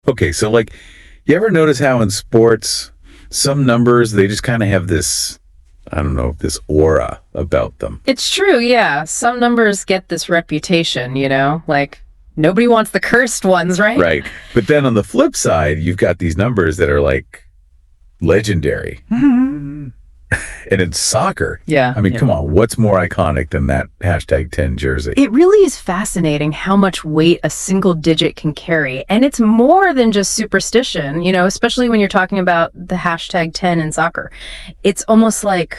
Okay, so like, you ever notice how in sports, some numbers, they just kind of have this, I don't know, this aura about them. It's true, yeah. Some numbers get this reputation, like nobody wants the cursed ones, right? Right. But then on the flip side, you've got these numbers that are like legendary. And it's soccer. Yeah. I mean, come on, what's more iconic than that hashtag 10 jersey? It really is fascinating how much weight a single digit can carry. And it's more than just superstition, especially when you're talking about the hashtag 10 in soccer. It's almost like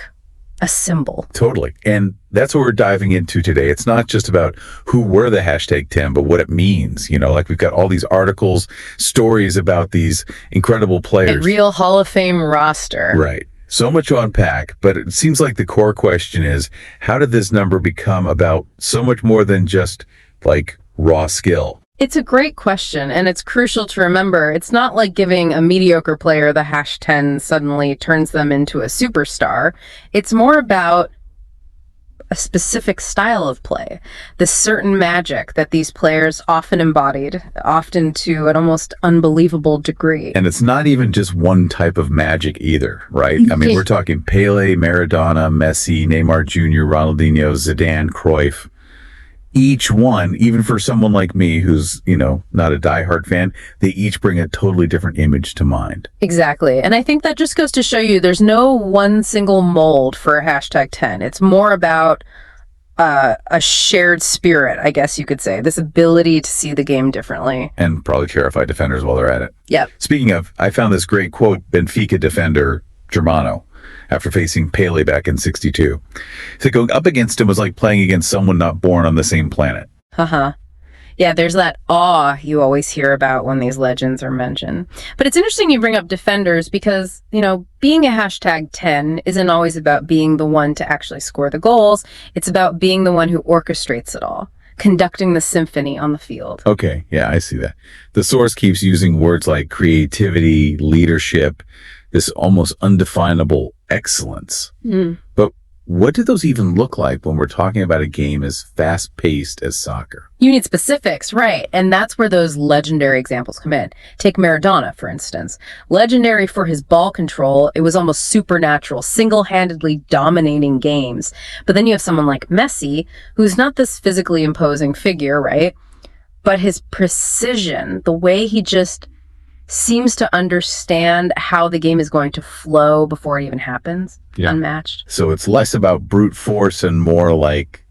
a symbol. Totally. And that's what we're diving into today. It's not just about who were the hashtag 10, but what it means. Like we've got all these articles, stories about these incredible A players. real Hall of Fame roster. Right. So much to unpack, but it seems like the core question is, how did this number become about so much more than just like raw skill? It's a great question, and it's crucial to remember. It's not like giving a mediocre player the hash 10 suddenly turns them into a superstar. It's more about a specific style of play, this certain magic that these players often embodied, often to an almost unbelievable degree. And it's not even just one type of magic either, right? I mean, we're talking Pele, Maradona, Messi, Neymar Jr., Ronaldinho, Zidane, Cruyff. Each one, even for someone like me who's, not a diehard fan, they each bring a totally different image to mind. Exactly. And I think that just goes to show you there's no one single mold for a hashtag 10. It's more about a shared spirit, I guess you could say, this ability to see the game differently. And probably terrify defenders while they're at it. Yep. Speaking of, I found this great quote, Benfica defender Germano, after facing Pele back in '62. So going up against him was like playing against someone not born on the same planet. Uh-huh. Yeah, there's that awe you always hear about when these legends are mentioned. But it's interesting you bring up defenders because, being a hashtag 10 isn't always about being the one to actually score the goals. It's about being the one who orchestrates it all, conducting the symphony on the field. Okay, yeah, I see that. The source keeps using words like creativity, leadership, this almost undefinable excellence. But what do those even look like when we're talking about a game as fast-paced as soccer? You need specifics, right? And that's where those legendary examples come in. Take Maradona, for instance. Legendary for his ball control, it was almost supernatural, single-handedly dominating games. But then you have someone like Messi, who's not this physically imposing figure, right? But his precision, the way he just seems to understand how the game is going to flow before it even happens. Yeah. Unmatched. So it's less about brute force and more like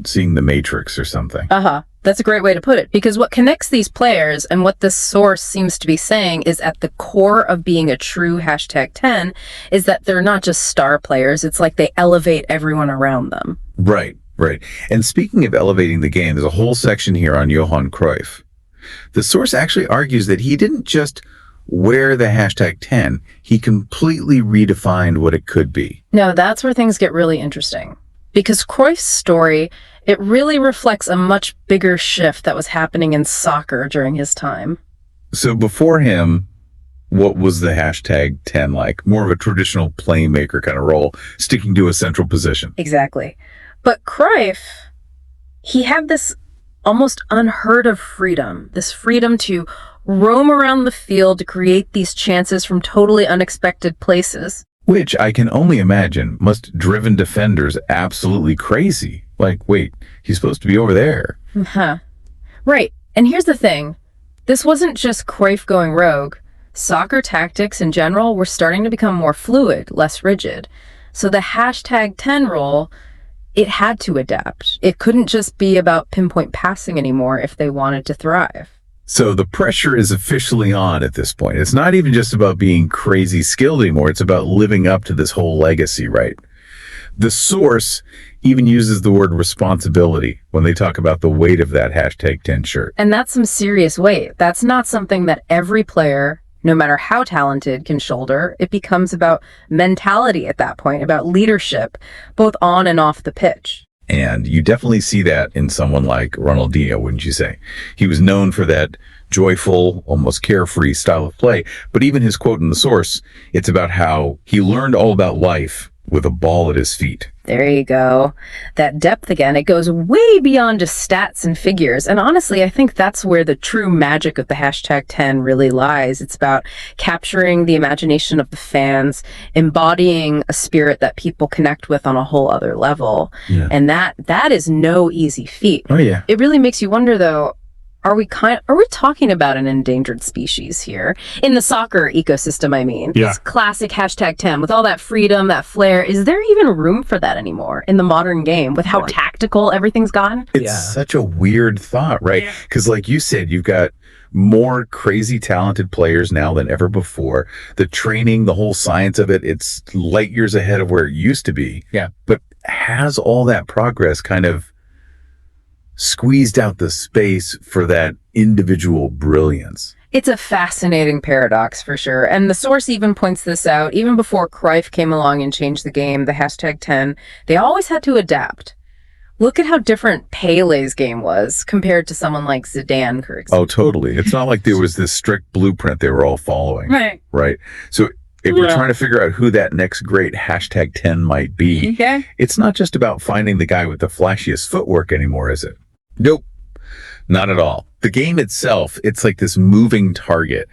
seeing the Matrix or something. That's a great way to put it, because what connects these players and what this source seems to be saying is at the core of being a true hashtag 10 is that they're not just star players. It's like they elevate everyone around them. Right. And speaking of elevating the game, there's a whole section here on Johan Cruyff. The source actually argues that he didn't just wear the hashtag 10, he completely redefined what it could be. No, that's where things get really interesting. Because Cruyff's story, it really reflects a much bigger shift that was happening in soccer during his time. So before him, what was the hashtag 10 like? More of a traditional playmaker kind of role, sticking to a central position. Exactly. But Cruyff, he had this almost unheard of freedom, this freedom to roam around the field to create these chances from totally unexpected places. Which I can only imagine must have driven defenders absolutely crazy. Like, wait, he's supposed to be over there. Right. And here's the thing. This wasn't just Cruyff going rogue. Soccer tactics in general were starting to become more fluid, less rigid. So the hashtag 10 role, it had to adapt. It couldn't just be about pinpoint passing anymore if they wanted to thrive. So the pressure is officially on at this point. It's not even just about being crazy skilled anymore. It's about living up to this whole legacy, right? The source even uses the word responsibility when they talk about the weight of that hashtag 10 shirt. And that's some serious weight. That's not something that every player, no matter how talented, can shoulder. It becomes about mentality at that point, about leadership, both on and off the pitch. And you definitely see that in someone like Ronaldinho, wouldn't you say? He was known for that joyful, almost carefree style of play. But even his quote in the source, it's about how he learned all about life with a ball at his feet. There you go. That depth again, it goes way beyond just stats and figures. And honestly, I think that's where the true magic of the hashtag 10 really lies. It's about capturing the imagination of the fans, embodying a spirit that people connect with on a whole other level. Yeah. And that is no easy feat. Oh, yeah. It really makes you wonder, though, are we talking about an endangered species here in the soccer ecosystem? I mean, Yeah. This classic hashtag 10 with all that freedom, that flair. Is there even room for that anymore in the modern game with how tactical everything's gotten? It's such a weird thought, right? Because like you said, you've got more crazy talented players now than ever before. The training, the whole science of it, it's light years ahead of where it used to be. Yeah. But has all that progress kind of squeezed out the space for that individual brilliance? It's a fascinating paradox for sure. And the source even points this out. Even before Cruyff came along and changed the game, the hashtag 10, they always had to adapt. Look at how different Pele's game was compared to someone like Zidane, for example. Oh, totally. It's not like there was this strict blueprint they were all following. Right. Right. So if we're trying to figure out who that next great hashtag 10 might be, Okay. it's not just about finding the guy with the flashiest footwork anymore, is it? Nope. Not at all. The game itself, it's like this moving target.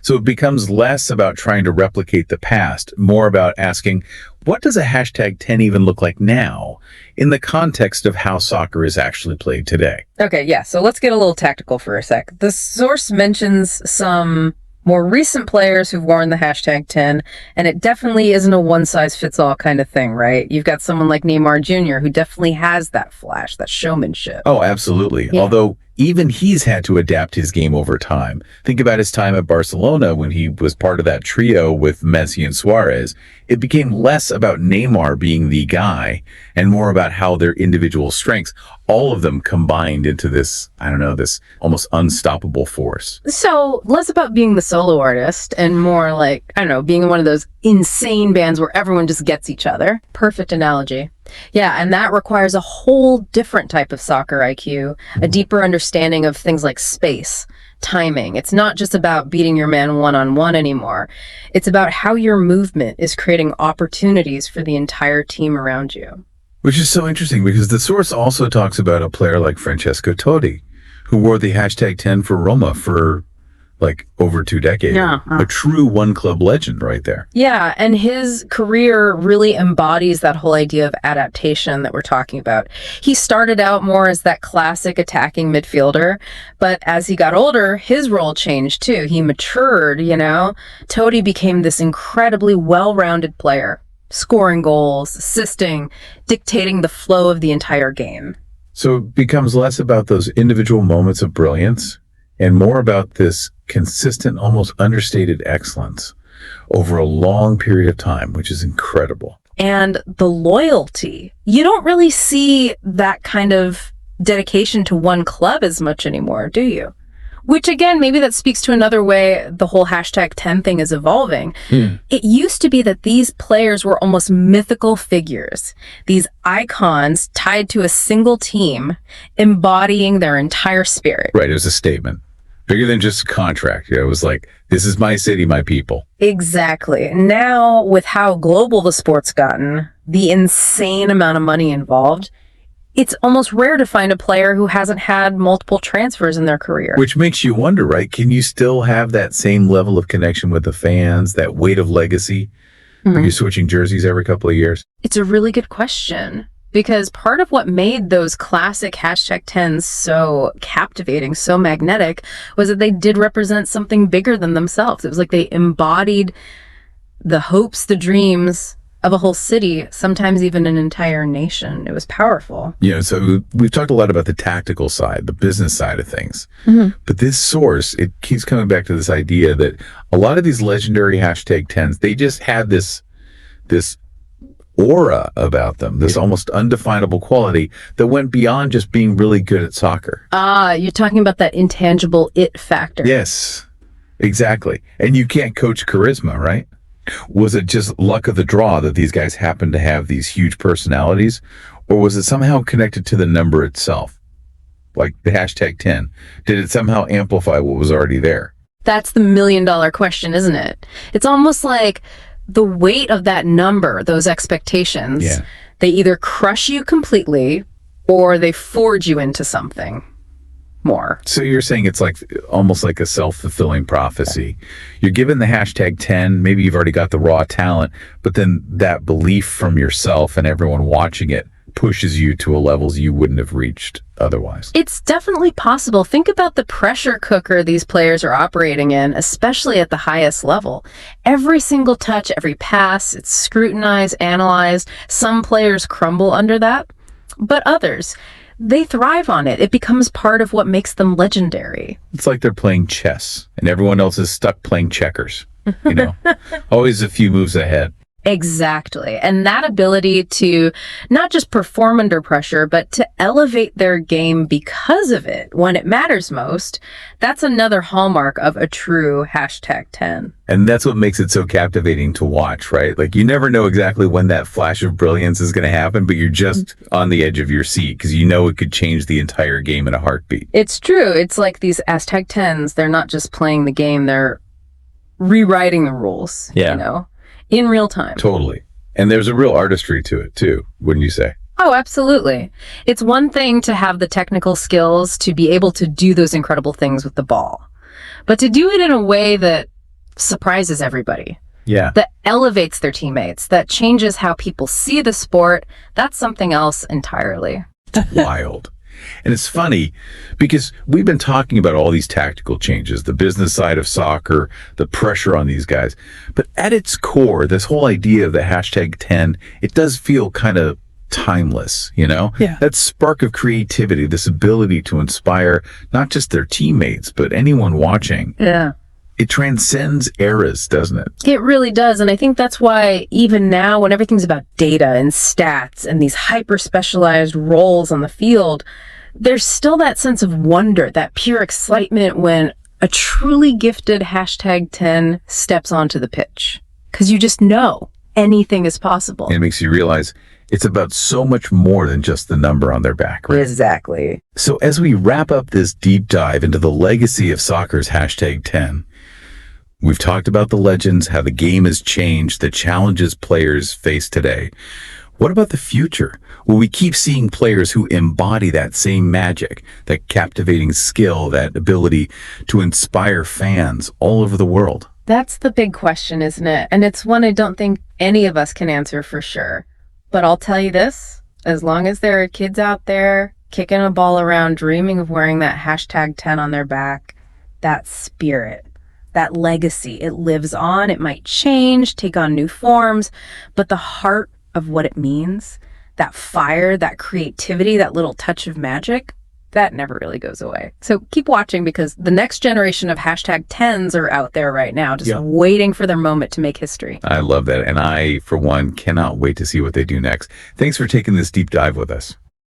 So it becomes less about trying to replicate the past, more about asking, what does a hashtag 10 even look like now in the context of how soccer is actually played today? Okay, yeah, so let's get a little tactical for a sec. The source mentions some more recent players who've worn the hashtag 10, and it definitely isn't a one-size-fits-all kind of thing, right? You've got someone like Neymar Jr., who definitely has that flash, that showmanship. Oh, absolutely. Yeah. Although even he's had to adapt his game over time. Think about his time at Barcelona when he was part of that trio with Messi and Suarez. It became less about Neymar being the guy and more about how their individual strengths, all of them combined into this, I don't know, this almost unstoppable force. So less about being the solo artist and more like, I don't know, being in one of those insane bands where everyone just gets each other. Perfect analogy. Yeah, and that requires a whole different type of soccer IQ, a deeper understanding of things like space, timing. It's not just about beating your man one-on-one anymore. It's about how your movement is creating opportunities for the entire team around you. Which is so interesting because the source also talks about a player like Francesco Totti, who wore the hashtag 10 for Roma for like over 2 decades. Yeah. A true one club legend right there. Yeah, and his career really embodies that whole idea of adaptation that we're talking about. He started out more as that classic attacking midfielder, but as he got older, his role changed too. He matured, you know? Totti became this incredibly well-rounded player, scoring goals, assisting, dictating the flow of the entire game. So it becomes less about those individual moments of brilliance and more about this consistent, almost understated excellence over a long period of time, which is incredible. And the loyalty. You don't really see that kind of dedication to one club as much anymore, do you? Which again, maybe that speaks to another way the whole hashtag 10 thing is evolving. It used to be that these players were almost mythical figures, these icons tied to a single team, embodying their entire spirit. Right. It was a statement. Bigger than just a contract. It was like, this is my city, my people. Exactly. Now, with how global the sport's gotten, the insane amount of money involved, it's almost rare to find a player who hasn't had multiple transfers in their career. Which makes you wonder, right? Can you still have that same level of connection with the fans, that weight of legacy? Are you switching jerseys every couple of years? It's a really good question. Because part of what made those classic hashtag 10s so captivating, so magnetic, was that they did represent something bigger than themselves. It was like they embodied the hopes, the dreams of a whole city, sometimes even an entire nation. It was powerful. So we've talked a lot about the tactical side, the business side of things. But this source, it keeps coming back to this idea that a lot of these legendary hashtag 10s, they just had this aura about them, this almost undefinable quality that went beyond just being really good at soccer. You're talking about that intangible it factor. Yes, exactly. And you can't coach charisma, right? Was it just luck of the draw that these guys happened to have these huge personalities? Or was it somehow connected to the number itself? Like the hashtag 10. Did it somehow amplify what was already there? That's the $1 million question, isn't it? It's almost like the weight of that number, those expectations, Yeah. they either crush you completely or they forge you into something more. So you're saying it's like almost like a self-fulfilling prophecy. You're given the hashtag 10, maybe you've already got the raw talent, but then that belief from yourself and everyone watching it pushes you to a levels you wouldn't have reached otherwise. It's definitely possible. Think about the pressure cooker these players are operating in, especially at the highest level. Every single touch, every pass, it's scrutinized, analyzed. Some players crumble under that, but others, they thrive on it. It becomes part of what makes them legendary. It's like they're playing chess and everyone else is stuck playing checkers, you know, always a few moves ahead. Exactly. And that ability to not just perform under pressure, but to elevate their game because of it when it matters most, that's another hallmark of a true hashtag 10. And that's what makes it so captivating to watch, right? Like you never know exactly when that flash of brilliance is going to happen, but you're just on the edge of your seat because you know it could change the entire game in a heartbeat. It's true. It's like these hashtag 10s, they're not just playing the game, they're rewriting the rules, Yeah. you know, in real time. Totally. And there's a real artistry to it too, wouldn't you say? Oh, absolutely. It's one thing to have the technical skills to be able to do those incredible things with the ball, but to do it in a way that surprises everybody, Yeah. that elevates their teammates, that changes how people see the sport, that's something else entirely. Wild. And it's funny because we've been talking about all these tactical changes, the business side of soccer, the pressure on these guys. But at its core, this whole idea of the hashtag 10, it does feel kind of timeless, you know? Yeah. That spark of creativity, this ability to inspire not just their teammates, but anyone watching. Yeah. It transcends eras, doesn't it? It really does. And I think that's why even now, when everything's about data and stats and these hyper specialized roles on the field, there's still that sense of wonder, that pure excitement when a truly gifted hashtag 10 steps onto the pitch. Because you just know anything is possible. It makes you realize it's about so much more than just the number on their back, right? Exactly. So as we wrap up this deep dive into the legacy of soccer's hashtag 10, we've talked about the legends, how the game has changed, the challenges players face today. What about the future? Will we keep seeing players who embody that same magic, that captivating skill, that ability to inspire fans all over the world? That's the big question, isn't it? And it's one I don't think any of us can answer for sure. But I'll tell you this, as long as there are kids out there kicking a ball around, dreaming of wearing that hashtag 10 on their back, that spirit, that legacy, it lives on. It might change, take on new forms, but the heart of what it means, that fire, that creativity, that little touch of magic, that never really goes away. So keep watching because the next generation of hashtag 10s are out there right now, just waiting for their moment to make history. I love that. And I, for one, cannot wait to see what they do next. Thanks for taking this deep dive with us.